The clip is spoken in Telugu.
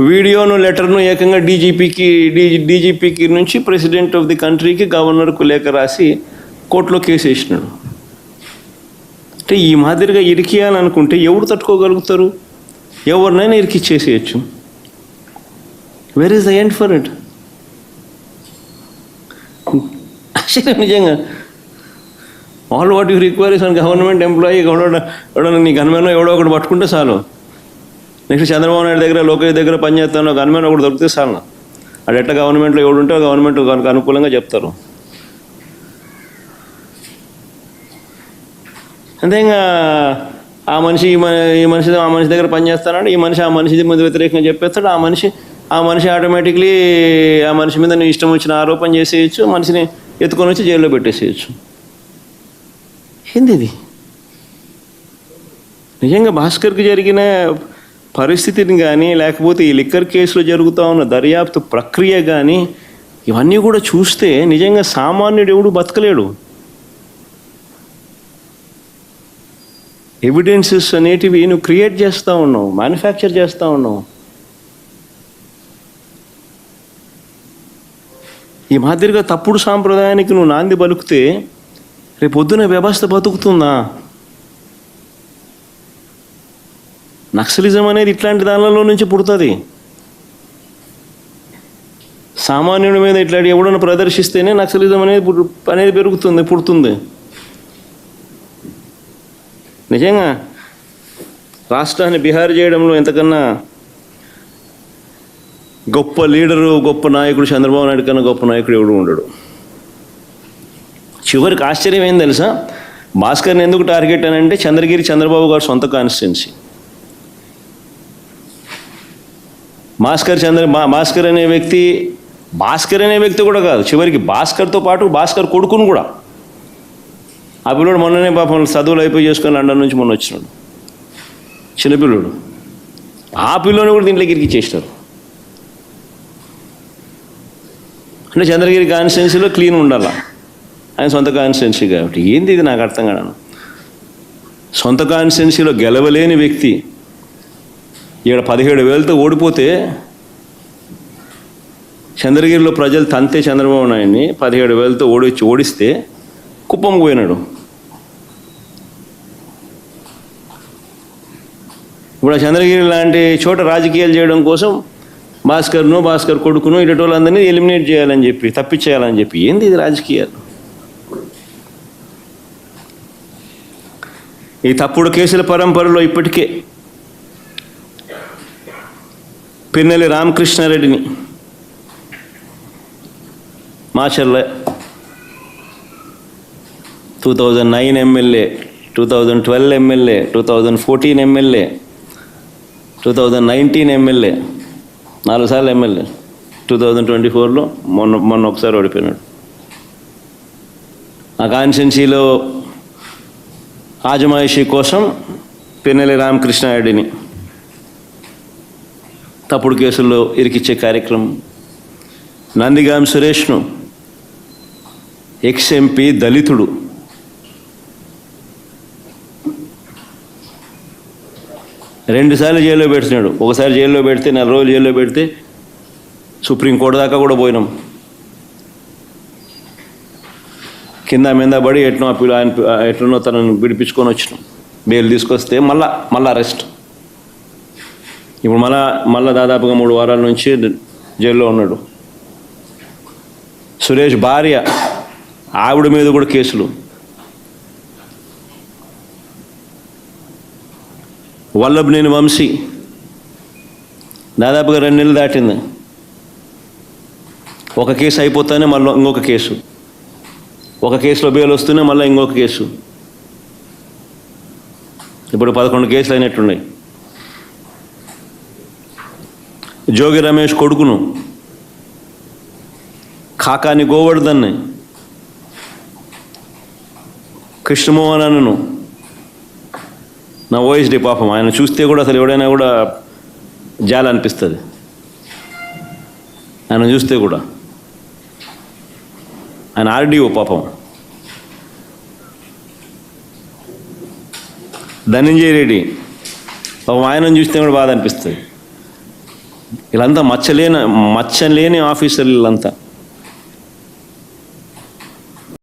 వీడియోను లెటర్ను ఏకంగా డీజీపీకి నుంచి ప్రెసిడెంట్ ఆఫ్ ది కంట్రీకి గవర్నర్కు లేఖ రాసి కోర్టులో కేసు వేసినాడు. అంటే ఈ మాదిరిగా ఇరికియాలనుకుంటే ఎవరు తట్టుకోగలుగుతారు? ఎవరినైనా ఇరికిచ్చేసేయచ్చు. Where is the end for it? నిజంగా all what you require is an government employee. ఎవడో నీ గన్మెన్ ఎవడో ఒకటి పట్టుకుంటే చాలు. నెక్స్ట్ చంద్రబాబు నాయుడు దగ్గర, లోకేష్ దగ్గర పనిచేస్తాను గన్మెన్ ఒకటి దొరికితే చాలు. అది ఎట్లా గవర్నమెంట్లో ఎవడుంటే గవర్నమెంట్ కనుక అనుకూలంగా చెప్తారు. అంతే. ఇంకా ఆ మనిషి ఈ మనిషి దగ్గర పనిచేస్తాడు, ఈ మనిషి ఆ మనిషి మీద వ్యతిరేకంగా చెప్పేస్తాడు. ఆ మనిషి ఆటోమేటిక్లీ ఆ మనిషి మీద నీ ఇష్టం వచ్చిన ఆరోపణ చేసేయచ్చు, మనిషిని ఎత్తుకొని వచ్చి జైల్లో పెట్టేసేయచ్చు. ఏంది ఇది? నిజంగా భాస్కర్కి జరిగిన పరిస్థితిని కానీ, లేకపోతే ఈ లిక్కర్ కేసులో జరుగుతూ ఉన్న దర్యాప్తు ప్రక్రియ కానీ, ఇవన్నీ కూడా చూస్తే నిజంగా సామాన్యుడు ఎవడు బతకలేడు. ఎవిడెన్సెస్ అనేటివి నువ్వు క్రియేట్ చేస్తూ ఉన్నావు, మ్యానుఫ్యాక్చర్ చేస్తూ ఉన్నావు. ఈ మాదిరిగా తప్పుడు సాంప్రదాయానికి నువ్వు నాంది పలుకుతే రేపు పొద్దున వ్యవస్థ బతుకుతుందా? నక్సలిజం అనేది ఇట్లాంటి దానిలో నుంచి పుడుతుంది. సామాన్యుడి మీద ఇట్లాంటి ఎవడన్నా ప్రదర్శిస్తేనే నక్సలిజం అనేది పుడుతుంది. నిజంగా రాష్ట్రాన్ని బిహార్ చేయడంలో ఎంతకన్నా గొప్ప లీడరు, గొప్ప నాయకుడు చంద్రబాబు నాయుడు కన్నా గొప్ప నాయకుడు ఎవడు ఉండడు. చివరికి ఆశ్చర్యం ఏం తెలుసా? భాస్కర్ని ఎందుకు టార్గెట్ అని అంటే చంద్రగిరి చంద్రబాబు గారు సొంత కాన్స్టిట్యున్సీ. భాస్కర్ అనే వ్యక్తి కూడా కాదు, చివరికి భాస్కర్తో పాటు భాస్కర్ కొడుకును కూడా. ఆ పిల్లడు మొన్ననే పాపం చదువులు అయిపోయి చేసుకొని లండన్ నుంచి మొన్న వచ్చినాడు, చిన్నపిల్లడు. ఆ పిల్లని కూడా దీంట్లోకి ఇరికిచ్చేసినారు. అంటే చంద్రగిరి కాన్స్టిట్యున్సీలో క్లీన్ ఉండాలా, ఆయన సొంత కాన్స్టిట్యున్సీ కాబట్టి. ఏంది ఇది? నాకు అర్థం కాదు. సొంత కాన్స్టిట్యున్సీలో గెలవలేని వ్యక్తి ఇక్కడ 17,000తో ఓడిపోతే, చంద్రగిరిలో ప్రజలు తంతే చంద్రబాబు నాయుడిని 17,000తో ఓడిస్తే కుప్పం పోయినాడు. ఇప్పుడు ఆ చంద్రగిరి లాంటి చోట రాజకీయాలు చేయడం కోసం భాస్కర్ కొడుకును ఇటు వాళ్ళందరినీ ఎలిమినేట్ చేయాలని చెప్పి, తప్పించేయాలని చెప్పి. ఏంది ఇది రాజకీయాలు? ఈ తప్పుడు కేసుల పరంపరలో ఇప్పటికే పిన్నెల్లి రామకృష్ణారెడ్డిని Macherla 2009 MLA, 2012 MLA, 2014 MLA, 2019 MLA, 4 సార్లు ఎమ్మెల్యే. 2024లో మొన్న ఒకసారి ఓడిపోయినాడు. ఆ కాన్స్టిట్యున్సీలో ఆజమాయిషీ కోసం పిన్నెల్లి రామకృష్ణారెడ్డిని తప్పుడు కేసుల్లో ఇరికిచ్చే కార్యక్రమం. నందిగాం సురేష్ను, ఎక్స్-ఎంపీ, దళితుడు, రెండుసార్లు జైల్లో పెడుతున్నాడు. ఒకసారి జైల్లో పెడితే 4 రోజులు జైల్లో పెడితే సుప్రీంకోర్టు దాకా కూడా పోయినాం. కింద మీద పడి ఎట్లనో తనను విడిపించుకొని వచ్చినాం. బెయిల్ తీసుకొస్తే మళ్ళా అరెస్ట్. ఇప్పుడు మళ్ళా దాదాపుగా 3 వారాల నుంచి జైల్లో ఉన్నాడు. సురేష్ భార్య, ఆవిడ మీద కూడా కేసులు. వల్లభనేని వంశీ దాదాపుగా 2 నెలలు దాటింది. ఒక కేసు అయిపోతానే మళ్ళీ ఇంకొక కేసు, ఒక కేసులో బెయిల్ వస్తూనే మళ్ళీ ఇంకొక కేసు. ఇప్పుడు 11 కేసులు అయినట్టున్నాయి. జోగి రమేష్ కొడుకును, కాకాని గోవర్ధన్ని, కృష్ణమోహన్ అన్నను, నా ఓఎస్డి పాపం, ఆయన చూస్తే కూడా అసలు ఎవడైనా కూడా జాలి అనిపిస్తుంది. ఆయన చూస్తే కూడా, ఆయన ఆర్డీఓ పాపం. ధనంజయ రెడ్డి పాపం, ఆయనను చూస్తే కూడా బాధ అనిపిస్తుంది. వీళ్ళంతా మచ్చలేని ఆఫీసర్లు వీళ్ళంతా.